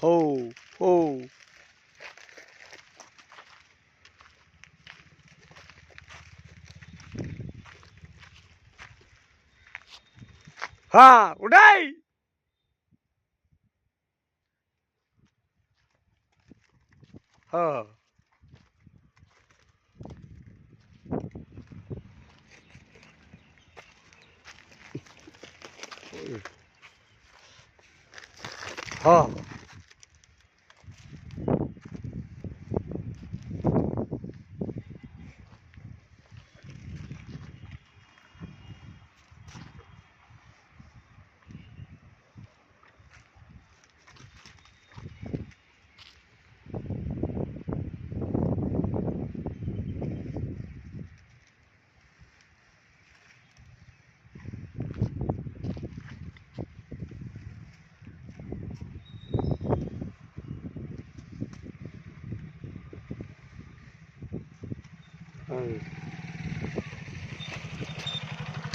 ஓ ஓ ஹா உடாய் ஹா ஹா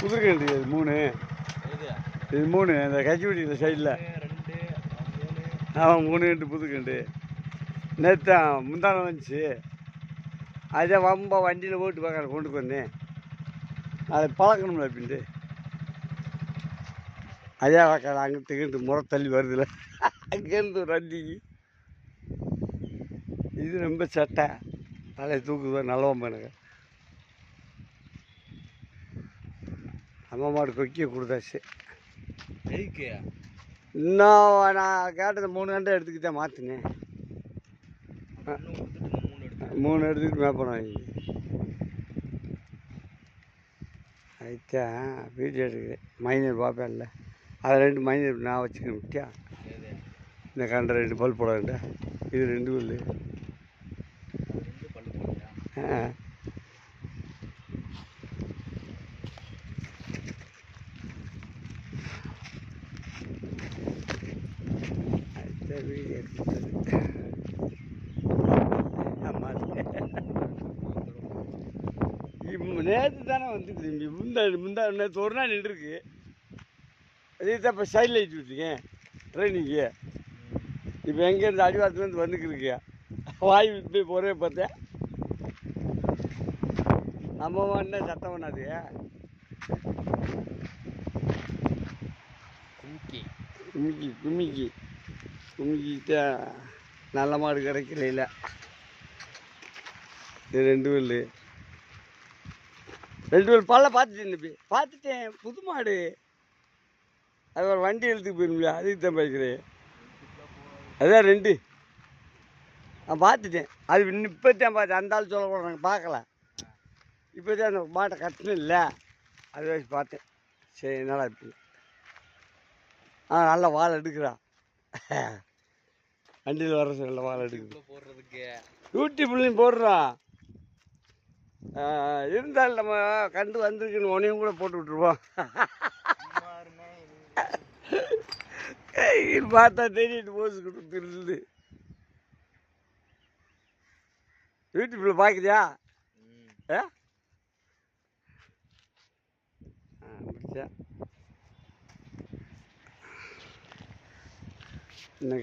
புதுக்கண்டி இது 3 இது 3 இந்த கச்சிவட்டி இந்த சைடில் ஆமாம் 3 கண்டு புதுக்கண்டு நேற்று முந்தானம் வந்துச்சு அதே ரொம்ப வண்டியில் ஓட்டு பார்க்க கொண்டு வந்தேன் அதை பழக்கணும்ல அப்படின்ட்டு அதே வாக்காடு அங்கே திகிட்டு முறை தள்ளி வருதுல்ல அங்கேருந்து ஒரு வண்டிக்கு இது ரொம்ப சட்டை தலையை தூக்குது நல்லவன் எனக்கு அம்மா மாடு கொக்கிய கொடுத்தாச்சு இன்னும் நான் கேட்டது 3 கண்டை எடுத்துக்கிட்டே மாற்றினேன் 3 எடுத்துக்கிட்டு மேப்பணம் வாங்கி அதுதான் வீடியோ எடுக்குது மைனர் பார்ப்பேன்ல அதை 2 மைனர் நான் வச்சுக்கணும் விட்டியா இந்த கண்டை 2 பல் போட வேண்டாம் இது 2 பல் வீடியோ எடுத்தது நேற்று தானே வந்துருக்கு முந்தா நேற்று ஒரு நாள் நின்றுருக்கு அதே தான் இப்போ சைடில் ஏற்றி விட்டுருக்கேன் ட்ரெயினிங்கு இப்போ எங்கேருந்து அடிவாரத்துலேருந்து வந்துக்கிருக்கியா வாய் போய் போகிறே பார்த்தேன் நம்ம என்ன சத்தம் பண்ணாது கும்மிக்கிட்ட நல்ல மாடு கிடைக்கல இது 2 பல் பல்ல பார்த்துட்டேன் பார்த்துட்டேன் புது மாடு அது ஒரு வண்டி எழுத்துக்கு போயிருமில்ல அதுக்கு தான் பார்க்குறேன் அதுதான் 2 நான் பார்த்துட்டேன் அது இப்போத்தான் பார்த்தேன் அந்த ஆள் சொல்ல கூட நாங்கள் பார்க்கல இப்போதான் அந்த மாட்டை கட்டணும் இல்லை அது வச்சு பார்த்தேன் சரி என்னடா இப்படி நல்ல வாழை எடுக்கிறா வண்டியில் வர நல்ல வாழை எடுக்குது போடுறதுக்கு யூடியூப்லையும் போடுறான் இருந்தாலும் நம்ம கண்டு வந்திருக்குன்னு உனையும் கூட போட்டு விட்ருவோம் பார்த்தா தெரியிட்டு போஸ் கொடுத்துருந்து யூடியூப்பில் பார்க்குறியா அப்படிச்சா